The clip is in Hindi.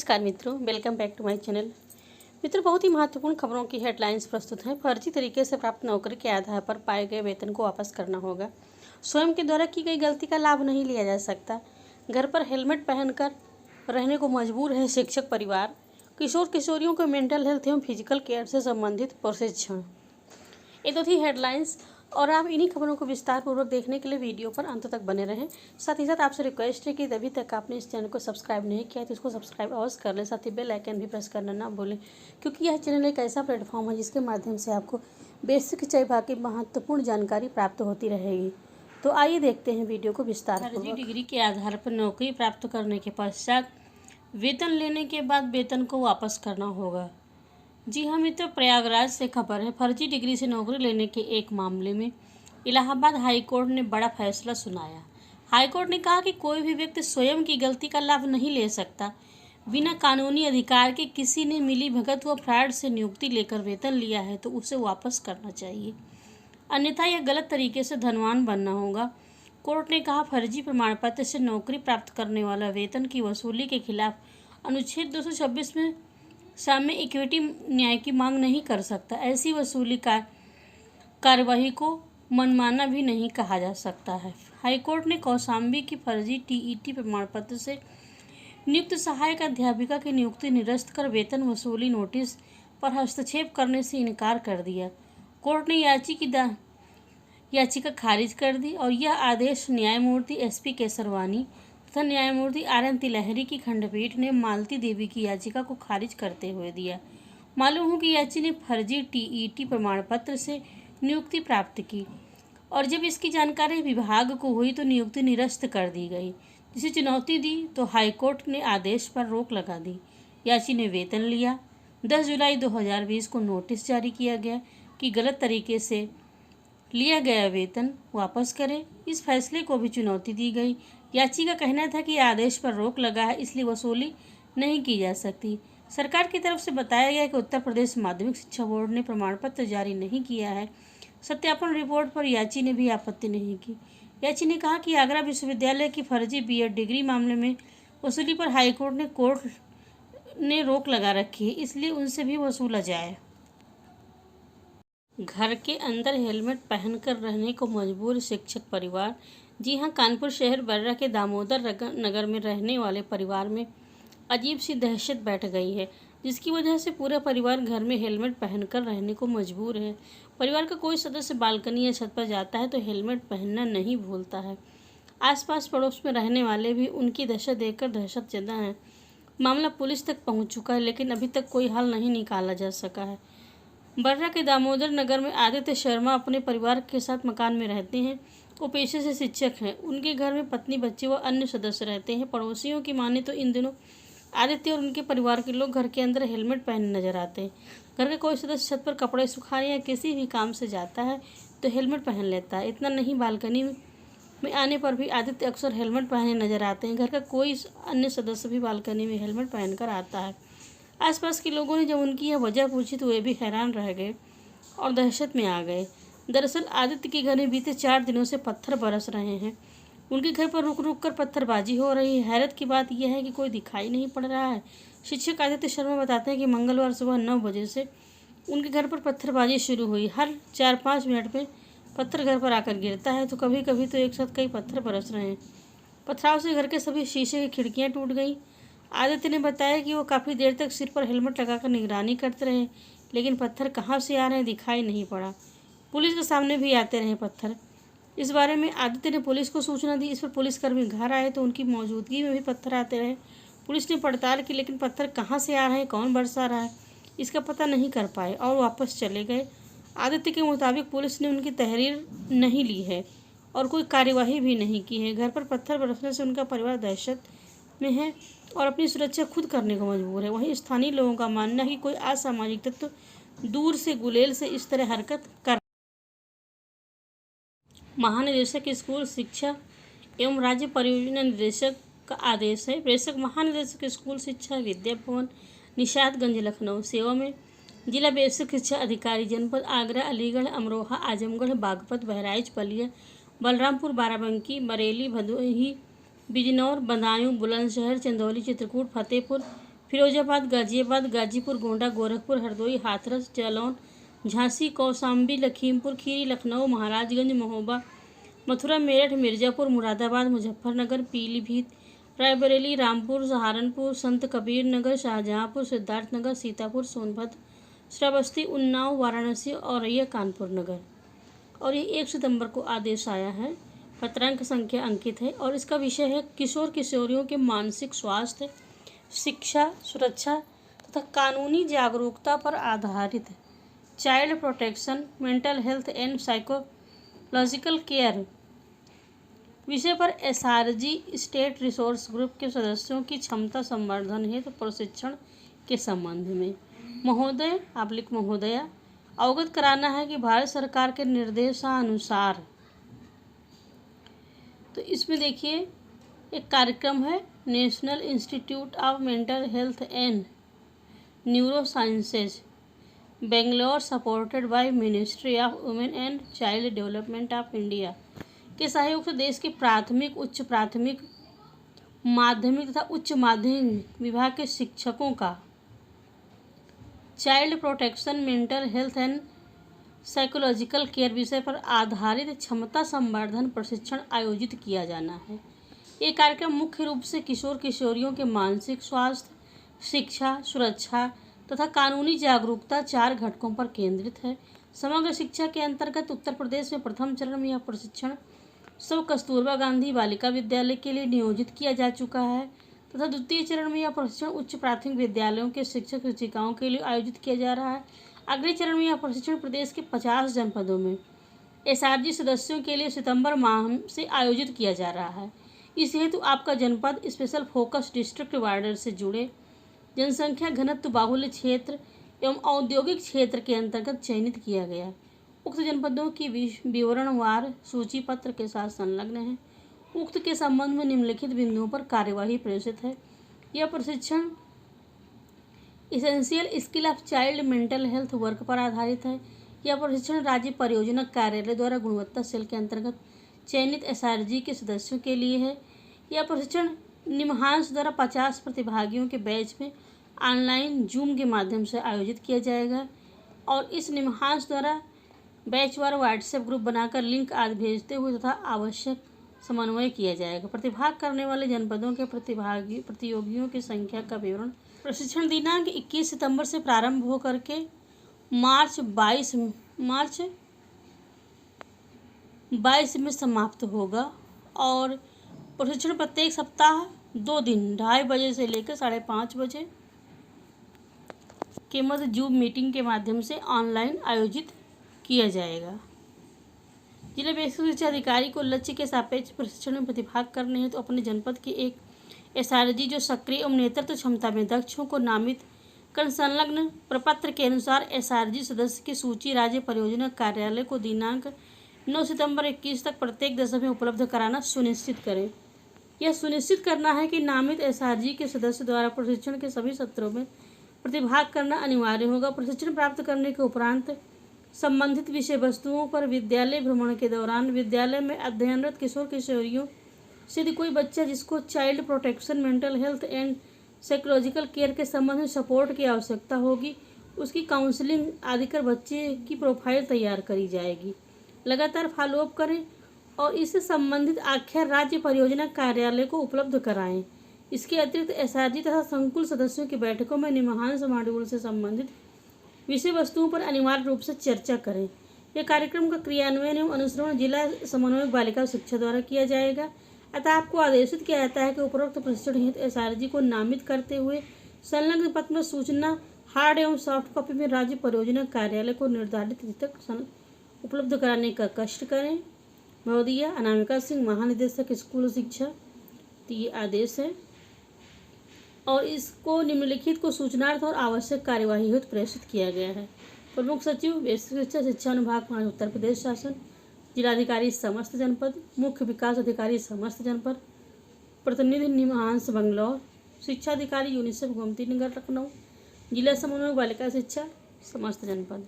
नमस्कार मित्रों, welcome back to my channel. मित्रों, बहुत ही महत्वपूर्ण खबरों की हेडलाइंस प्रस्तुत हैं। फर्जी तरीके से प्राप्त नौकरी के आधार पर पाए गए वेतन को वापस करना होगा। स्वयं के द्वारा की गई गलती का लाभ नहीं लिया जा सकता। घर पर हेलमेट पहनकर रहने को मजबूर है शिक्षक परिवार। किशोर किशोरियों को मेंटल हेल्थ एवं फिजिकल केयर से संबंधित प्रशिक्षण। ये तो थी हेडलाइंस, और आप इन्हीं खबरों को विस्तार पूर्वक देखने के लिए वीडियो पर अंत तक बने रहें। साथ ही साथ आपसे रिक्वेस्ट है कि अभी तक आपने इस चैनल को सब्सक्राइब नहीं किया है तो इसको सब्सक्राइब अवश्य कर लें। साथ ही बेल आइकन भी प्रेस करना ना भूलें, क्योंकि यह चैनल एक ऐसा प्लेटफॉर्म है जिसके माध्यम से आपको बेसिक विभाग की महत्वपूर्ण जानकारी प्राप्त होती रहेगी। तो आइए देखते हैं वीडियो को विस्तार पूर्वक। डिग्री के आधार पर नौकरी प्राप्त करने के पश्चात वेतन लेने के बाद वेतन को वापस करना होगा। जी हाँ मित्रों, प्रयागराज से खबर है। फर्जी डिग्री से नौकरी लेने के एक मामले में इलाहाबाद हाईकोर्ट ने बड़ा फैसला सुनाया। हाईकोर्ट ने कहा कि कोई भी व्यक्ति स्वयं की गलती का लाभ नहीं ले सकता। बिना कानूनी अधिकार के किसी ने मिली भगत व फ्रॉड से नियुक्ति लेकर वेतन लिया है तो उसे वापस करना चाहिए, अन्यथा यह गलत तरीके से धनवान बनना होगा। कोर्ट ने कहा, फर्जी प्रमाण पत्र से नौकरी प्राप्त करने वाला वेतन की वसूली के खिलाफ अनुच्छेद 226 में साम्य इक्विटी न्याय की मांग नहीं कर सकता। ऐसी वसूली का कार्यवाही को मनमाना भी नहीं कहा जा सकता है। हाईकोर्ट ने कौशाम्बी की फर्जी टीईटी प्रमाण पत्र से नियुक्त सहायक अध्यापिका की नियुक्ति निरस्त कर वेतन वसूली नोटिस पर हस्तक्षेप करने से इनकार कर दिया। कोर्ट ने याचिका खारिज कर दी और यह आदेश न्यायमूर्ति एसपी केसरवानी तथा न्यायमूर्ति आर.एन. तिलहरी की खंडपीठ ने मालती देवी की याचिका को खारिज करते हुए दिया। मालूम हो कि याची ने फर्जी टीईटी प्रमाण पत्र से नियुक्ति प्राप्त की और जब इसकी जानकारी विभाग को हुई तो नियुक्ति निरस्त कर दी गई, जिसे चुनौती दी तो हाईकोर्ट ने आदेश पर रोक लगा दी। याची ने वेतन लिया। 10 जुलाई 2020 को नोटिस जारी किया गया कि गलत तरीके से लिया गया वेतन वापस करें। इस फैसले को भी चुनौती दी गई। याची का कहना था कि आदेश पर रोक लगा है, इसलिए वसूली नहीं की जा सकती। सरकार की तरफ से बताया गया कि उत्तर प्रदेश माध्यमिक शिक्षा बोर्ड ने प्रमाण पत्र जारी नहीं किया है। सत्यापन रिपोर्ट पर याची ने भी आपत्ति नहीं की। याची ने कहा कि आगरा विश्वविद्यालय की फर्जी बीएड डिग्री मामले में वसूली पर कोर्ट ने रोक लगा रखी है, इसलिए उनसे भी वसूला जाए। घर के अंदर हेलमेट पहनकर रहने को मजबूर शिक्षक परिवार। जी हाँ, कानपुर शहर बर्रा के दामोदर नगर में रहने वाले परिवार में अजीब सी दहशत बैठ गई है, जिसकी वजह से पूरा परिवार घर में हेलमेट पहनकर रहने को मजबूर है। परिवार का कोई सदस्य बालकनी या छत पर जाता है तो हेलमेट पहनना नहीं भूलता है। आसपास पड़ोस में रहने वाले भी उनकी दशा देखकर दहशतजदा हैं। मामला पुलिस तक पहुंच चुका है, लेकिन अभी तक कोई हल नहीं निकाला जा सका है। बर्रा के दामोदर नगर में आदित्य शर्मा अपने परिवार के साथ मकान में रहते हैं। वो पेशे से शिक्षक हैं। उनके घर में पत्नी, बच्चे व अन्य सदस्य रहते हैं। पड़ोसियों की माने तो इन दिनों आदित्य और उनके परिवार के लोग घर के अंदर हेलमेट पहने नजर आते हैं। घर का कोई सदस्य छत पर कपड़े सुखाने या किसी भी काम से जाता है तो हेलमेट पहन लेता है। इतना नहीं, बालकनी में आने पर भी आदित्य अक्सर हेलमेट पहने नजर आते हैं। घर का कोई अन्य सदस्य भी बालकनी में हेलमेट पहनकर आता है। आसपास के लोगों ने जब उनकी यह वजह पूछी तो वे भी हैरान रह गए और दहशत में आ गए। दरअसल आदित्य के घर में बीते 4 दिनों से पत्थर बरस रहे हैं। उनके घर पर रुक रुक कर पत्थरबाजी हो रही है। हैरत की बात यह है कि कोई दिखाई नहीं पड़ रहा है। शिक्षक आदित्य शर्मा बताते हैं कि मंगलवार सुबह 9 बजे से उनके घर पर पत्थरबाजी शुरू हुई। हर 4-5 मिनट में पत्थर घर पर आकर गिरता है, तो कभी कभी तो एक साथ कई पत्थर बरस रहे हैं। पथराव से घर के सभी शीशे की खिड़कियाँ टूट गईं। आदित्य ने बताया कि वो काफ़ी देर तक सिर पर हेलमेट लगाकर निगरानी करते रहे, लेकिन पत्थर कहाँ से आ रहे हैं दिखाई नहीं पड़ा। पुलिस के सामने भी आते रहे पत्थर। इस बारे में आदित्य ने पुलिस को सूचना दी। इस पर पुलिसकर्मी घर आए तो उनकी मौजूदगी में भी पत्थर आते रहे। पुलिस ने पड़ताल की, लेकिन पत्थर कहाँ से आ रहे हैं, कौन बरसा रहा है, इसका पता नहीं कर पाए और वापस चले गए। आदित्य के मुताबिक पुलिस ने उनकी तहरीर नहीं ली है और कोई कार्यवाही भी नहीं की है। घर पर पत्थर बरसने से उनका परिवार दहशत में है और अपनी सुरक्षा खुद करने को मजबूर है। वहीं स्थानीय लोगों का मानना है कि कोई असामाजिक तत्व दूर से गुलेल से इस तरह हरकत कर। महानिदेशक स्कूल शिक्षा एवं राज्य परियोजना निदेशक का आदेश है। प्रेषक महानिदेशक स्कूल शिक्षा विद्या भवन निशादगंज लखनऊ सेवा में जिला बेसिक शिक्षा अधिकारी जनपद आगरा, अलीगढ़, अमरोहा, आजमगढ़, बागपत, बहराइच, बलिया, बलरामपुर, बाराबंकी, बरेली, भदोही, बिजनौर, बदायूं, बुलंदशहर, चंदौली, चित्रकूट, फतेहपुर, फिरोजाबाद, गाजियाबाद, गाजीपुर, गोंडा, गोरखपुर, हरदोई, हाथरस, जालौन, झांसी, कौशाम्बी, लखीमपुर खीरी, लखनऊ, महाराजगंज, महोबा, मथुरा, मेरठ, मिर्जापुर, मुरादाबाद, मुजफ्फरनगर, पीलीभीत, रायबरेली, रामपुर, सहारनपुर, संत कबीर नगर, शाहजहांपुर, सिद्धार्थनगर, सीतापुर, सोनभद्र, श्रावस्ती, उन्नाव, वाराणसी, औरैया, कानपुर नगर। और ये 1 सितंबर को आदेश आया है। पत्रांक संख्या अंकित है और इसका विषय है किशोर किशोरियों के मानसिक स्वास्थ्य, शिक्षा, सुरक्षा तथा कानूनी जागरूकता पर आधारित child protection, mental health and psychological care विषय पर एसआरजी स्टेट रिसोर्स ग्रुप के सदस्यों की क्षमता संवर्धन हेतु प्रशिक्षण के संबंध में महोदय महोदया अवगत कराना है कि भारत सरकार के निर्देशानुसार, तो इसमें देखिए एक कार्यक्रम है national institute of mental health and neuro sciences Bangalore supported by ministry of women and child development of India के सहयोग से देश के प्राथमिक, उच्च प्राथमिक, माध्यमिक तथा उच्च माध्यमिक विभाग के शिक्षकों का child protection, mental health and psychological care विषय पर आधारित क्षमता संवर्धन प्रशिक्षण आयोजित किया जाना है। ये कार्यक्रम मुख्य रूप से किशोर किशोरियों के मानसिक स्वास्थ्य, शिक्षा, सुरक्षा तथा कानूनी जागरूकता 4 घटकों पर केंद्रित है। समग्र शिक्षा के अंतर्गत उत्तर प्रदेश में प्रथम चरण में यह प्रशिक्षण सब कस्तूरबा गांधी बालिका विद्यालय के लिए नियोजित किया जा चुका है तथा द्वितीय चरण में यह प्रशिक्षण उच्च प्राथमिक विद्यालयों के शिक्षक शिक्षिकाओं के लिए आयोजित किया जा रहा है। अगले चरण में यह प्रशिक्षण प्रदेश के 50 जनपदों में एसआरजी सदस्यों के लिए सितंबर माह से आयोजित किया जा रहा है। इस हेतु आपका जनपद स्पेशल फोकस डिस्ट्रिक्ट वार्डर से जुड़े जनसंख्या घनत्व बाहुल्य क्षेत्र एवं औद्योगिक क्षेत्र के अंतर्गत चयनित किया गया। उक्त जनपदों की विवरणवार सूची पत्र के साथ संलग्न है। उक्त के संबंध में निम्नलिखित बिंदुओं पर कार्यवाही प्रेषित है। यह प्रशिक्षण essential skill of child mental health work पर आधारित है। यह प्रशिक्षण राज्य परियोजना कार्यालय द्वारा गुणवत्ता सेल के अंतर्गत चयनित एसआरजी के सदस्यों के लिए है। यह प्रशिक्षण निमहांस द्वारा 50 प्रतिभागियों के बैच में ऑनलाइन जूम के माध्यम से आयोजित किया जाएगा और इस निमहांस द्वारा बैचवार व्हाट्सएप ग्रुप बनाकर लिंक आदि भेजते हुए तथा आवश्यक समन्वय किया जाएगा। प्रतिभाग करने वाले जनपदों के प्रतियोगियों की संख्या का विवरण। प्रशिक्षण दिनांक 21 सितंबर से प्रारंभ होकर के मार्च 22 में समाप्त होगा और प्रशिक्षण प्रत्येक सप्ताह 2 दिन 2:30 बजे से लेकर 5:30 बजे के मध्य जूम मीटिंग के माध्यम से ऑनलाइन आयोजित किया जाएगा। जिला बेसिक शिक्षा अधिकारी को लक्ष्य के सापेक्ष प्रशिक्षण में प्रतिभाग करने हैं तो अपने जनपद के एक एसआरजी जो सक्रिय एवं नेतृत्व क्षमता में दक्षों को नामित कर संलग्न प्रपत्र के अनुसार एसआरजी सदस्य की सूची राज्य परियोजना कार्यालय को दिनांक 9 सितंबर 21 तक प्रत्येक दशा में उपलब्ध कराना सुनिश्चित करें। यह सुनिश्चित करना है कि नामित एसआरजी के सदस्य द्वारा प्रशिक्षण के सभी सत्रों में प्रतिभाग करना अनिवार्य होगा। प्रशिक्षण प्राप्त करने के उपरांत संबंधित विषय वस्तुओं पर विद्यालय भ्रमण के दौरान विद्यालय में अध्ययनरत किशोर किशोरियों से यदि कोई बच्चा जिसको child protection, mental health and psychological care के संबंध में सपोर्ट की आवश्यकता होगी, उसकी काउंसलिंग आदि कर बच्चे की प्रोफाइल तैयार करी जाएगी। लगातार फॉलोअप करें और इससे संबंधित आख्या राज्य परियोजना कार्यालय को उपलब्ध कराएं। इसके अतिरिक्त एसआरजी तथा संकुल सदस्यों की बैठकों में निमहांस मॉड्यूल से संबंधित विषय वस्तुओं पर अनिवार्य रूप से चर्चा करें। यह कार्यक्रम का क्रियान्वयन एवं अनुसरण जिला समन्वयक बालिका शिक्षा द्वारा किया जाएगा। अतः आपको आदेशित किया जाता है कि उपरोक्त प्रशिक्षण हेतु एसआरजी को नामित करते हुए संलग्न पत्र में सूचना हार्ड एवं सॉफ्ट कॉपी में राज्य परियोजना कार्यालय को निर्धारित तिथि तक उपलब्ध कराने का कष्ट करें। महोदय अनामिका सिंह, महानिदेशक स्कूल शिक्षा, तो ये आदेश है और इसको निम्नलिखित को सूचनार्थ और आवश्यक कार्यवाही हेतु प्रेषित किया गया है। प्रमुख सचिव बेसिक शिक्षा शिक्षा अनुभाग उत्तर प्रदेश शासन, जिलाधिकारी समस्त जनपद, मुख्य विकास अधिकारी समस्त जनपद, प्रतिनिधि निमहांस बंगलौर, शिक्षा अधिकारी यूनिसेफ गोमती नगर लखनऊ, जिला समन्वयक बालिका शिक्षा समस्त जनपद।